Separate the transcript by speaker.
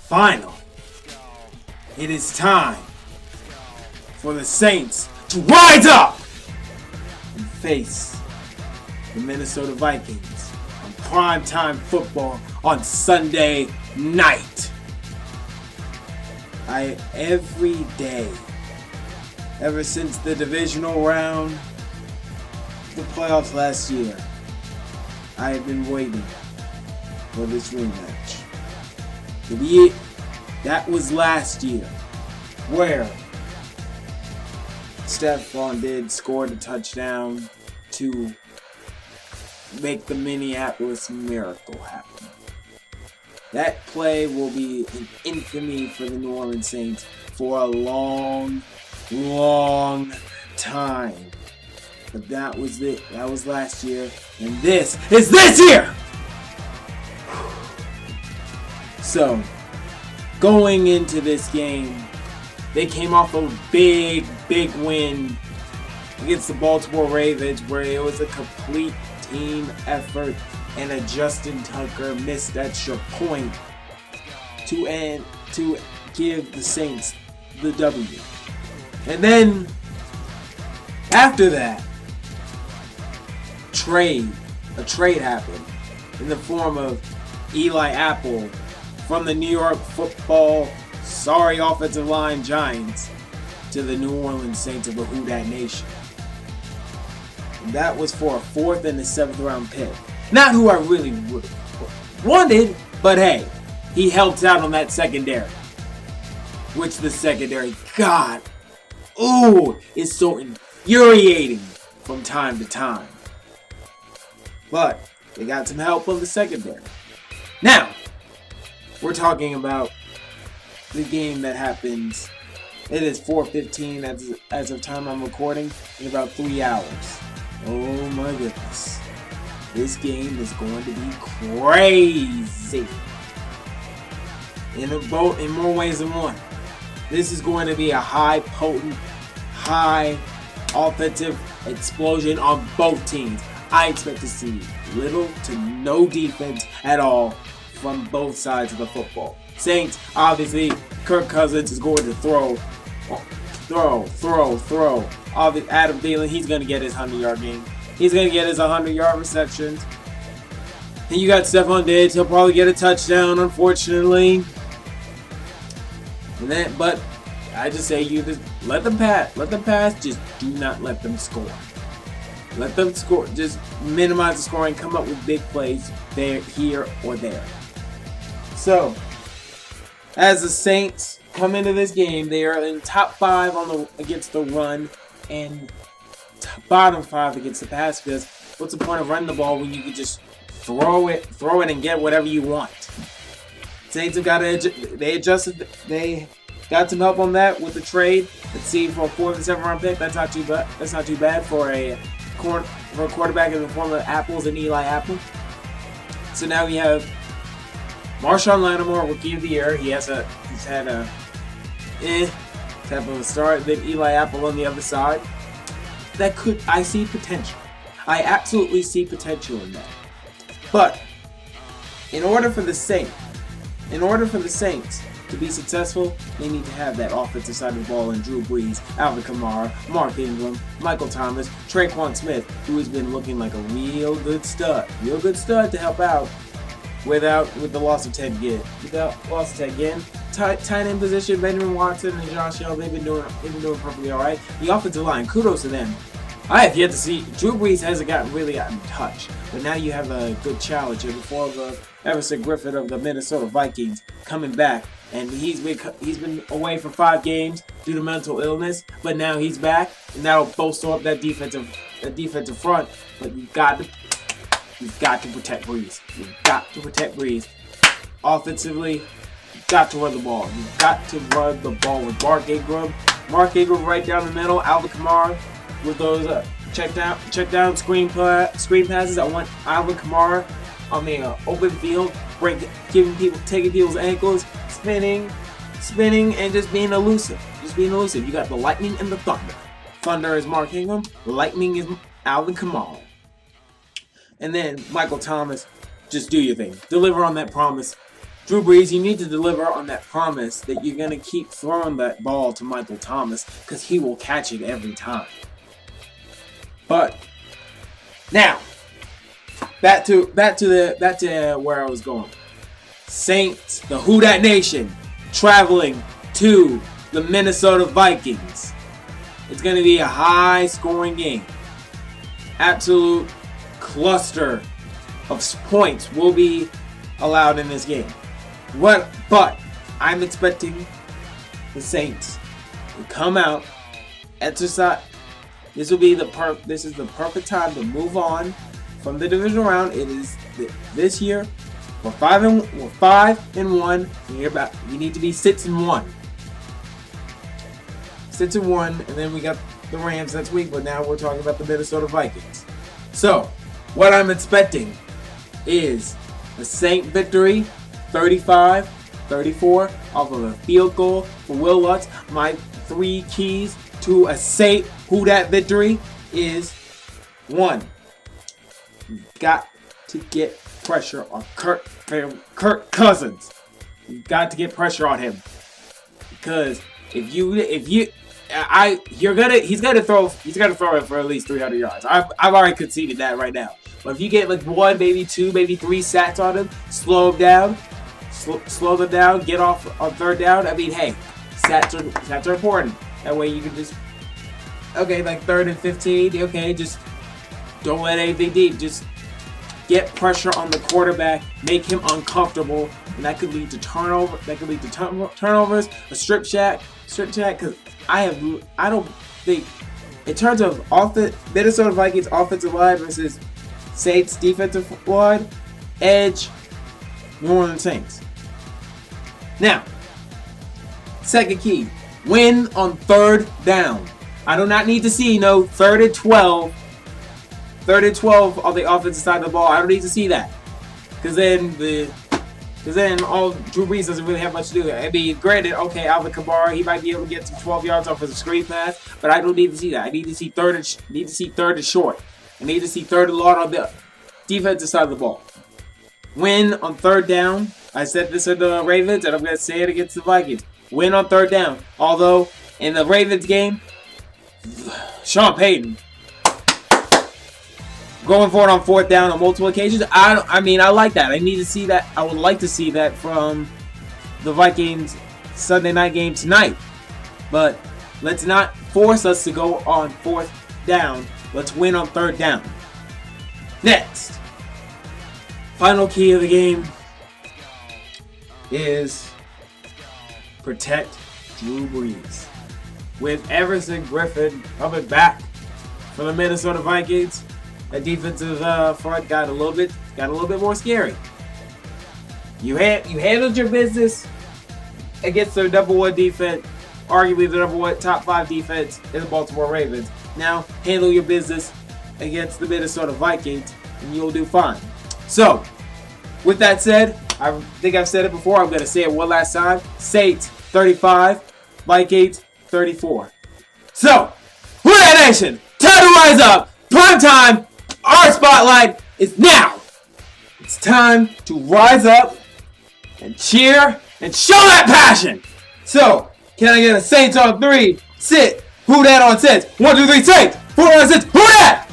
Speaker 1: Finally, it is time for the Saints to rise up and face the Minnesota Vikings on Primetime Football on Sunday night. Every day, ever since the divisional round, the playoffs last year, I have been waiting for this rematch. That was last year, where Stephon Diggs scored a touchdown to make the Minneapolis Miracle happen. That play will be in infamy for the New Orleans Saints for a long, long time. But that was it. That was last year, and this is this year! So, going into this game, they came off a big win against the Baltimore Ravens, where it was a complete team effort, and a Justin Tucker missed extra point to give the Saints the W. And then, after that, a trade happened in the form of Eli Apple from the New York Football offensive line Giants to the New Orleans Saints of the Who Dat Nation. And that was for a 4th and a 7th round pick. Not who I really would have wanted, but hey, he helps out on that secondary. Which the secondary, God, is so infuriating from time to time. But they got some help on the secondary. Now, we're talking about the game that happens. It is 4:15 as of time I'm recording, in about 3 hours. Oh my goodness. This game is going to be crazy. In more ways than one. This is going to be a high potent, high offensive explosion on both teams. I expect to see little to no defense at all from both sides of the football. Saints, obviously, Kirk Cousins is going to throw. Adam Thielen, he's going to get his 100-yard game. He's going to get his 100-yard receptions. And you got Stephon Diggs, he'll probably get a touchdown, unfortunately. But I just say you just let them pass. Let them pass, just do not let them score. Let them score. Just minimize the scoring. Come up with big plays there, here, or there. So, as the Saints come into this game, they are in top 5 against the run and bottom 5 against the pass. Because what's the point of running the ball when you can just throw it and get whatever you want? Saints have got they got some help on that with the trade. Let's see, for a 4th and 7th round pick, that's not too bad for a quarterback in the form of Apples and Eli Apple. So now we have Marshawn Lattimore, Rookie of the Year. He's had a type of a start. Then Eli Apple on the other side. I see potential. I absolutely see potential in that. But in order for the Saints to be successful, they need to have that offensive side of the ball in Drew Brees, Alvin Kamara, Mark Ingram, Michael Thomas, Traquan Smith, who has been looking like a real good stud to help out with the loss of Ted Ginn. Tight end position, Benjamin Watson and Josh Hill, they've been doing perfectly all right. The offensive line, kudos to them. I have yet to see. Drew Brees hasn't really gotten touched, but now you have a good challenger before the Everson Griffin of the Minnesota Vikings coming back, and he's been away for 5 games due to mental illness, but now he's back, and that'll bolster up that defensive front. But you've got to protect Brees. You've got to protect Brees. Offensively, you've got to run the ball. You've got to run the ball with Mark Ingram. Right down the middle. Alvin Kamara with those check down screen passes. I want Alvin Kamara on the open field, taking people's ankles, spinning, and just being elusive. You got the lightning and the thunder. Thunder is Mark Ingram. Lightning is Alvin Kamara. And then Michael Thomas, just do your thing. Deliver on that promise. Drew Brees, you need to deliver on that promise that you're going to keep throwing that ball to Michael Thomas because he will catch it every time. But now, back to where I was going. Saints, the Who Dat Nation, traveling to the Minnesota Vikings. It's going to be a high-scoring game. Absolute cluster of points will be allowed in this game. But I'm expecting the Saints to come out, exercise. This is the perfect time to move on from the divisional round. It is this year. We're 5-1. You need to be 6-1. 6-1, and then we got the Rams next week. But now we're talking about the Minnesota Vikings. So, what I'm expecting is a Saint victory, 35-34, off of a field goal for Will Lutz. My 3 keys to a Saint Who Dat victory is 1. You've got to get pressure on Kirk Cousins. You've got to get pressure on him, because he's gonna throw it for at least 300 yards. I've already conceded that right now. But if you get like 1, maybe 2, maybe 3 sacks on him, slow them down, get off on third down. I mean, hey, sacks are important. That way you can just, okay, like 3rd and 15, okay, just don't let anything deep. Just get pressure on the quarterback, make him uncomfortable, and that could lead to turnover. That could lead to turnovers, a strip sack. Because I don't think, in terms of Minnesota Vikings offensive line versus Saints defensive line, edge New Orleans Saints. Now, second key, win on third down. I do not need to see no 3rd and 12 on the offensive side of the ball. I don't need to see that, because then all Drew Brees doesn't really have much to do. I mean, granted, okay, Alvin Kamara, he might be able to get some 12 yards off of the screen pass, but I don't need to see that. I need to see third and short. I need to see 3rd and long on the defensive side of the ball. Win on third down. I said this in the Ravens, and I'm going to say it against the Vikings. Win on third down. Although, in the Ravens game, Sean Payton going for it on 4th down on multiple occasions. I mean, I like that. I need to see that. I would like to see that from the Vikings Sunday night game tonight. But let's not force us to go on 4th down. Let's win on 3rd down. Next, final key of the game is protect Drew Brees. With Everson Griffin coming back for the Minnesota Vikings, that defensive front got a little bit more scary. You handled your business against their number 1 defense, arguably the number 1 top 5 defense in the Baltimore Ravens. Now handle your business against the Minnesota Vikings, and you'll do fine. So, with that said, I think I've said it before. I'm going to say it one last time. Saints 35, Vikings 34. So, Who Dat Nation, time to rise up. Prime time. Our spotlight is now. It's time to rise up and cheer and show that passion. So, can I get a Saints on 3? Sit. Who Dat on 6? 1, 2, 3, Saints. 4 on 6. Who Dat?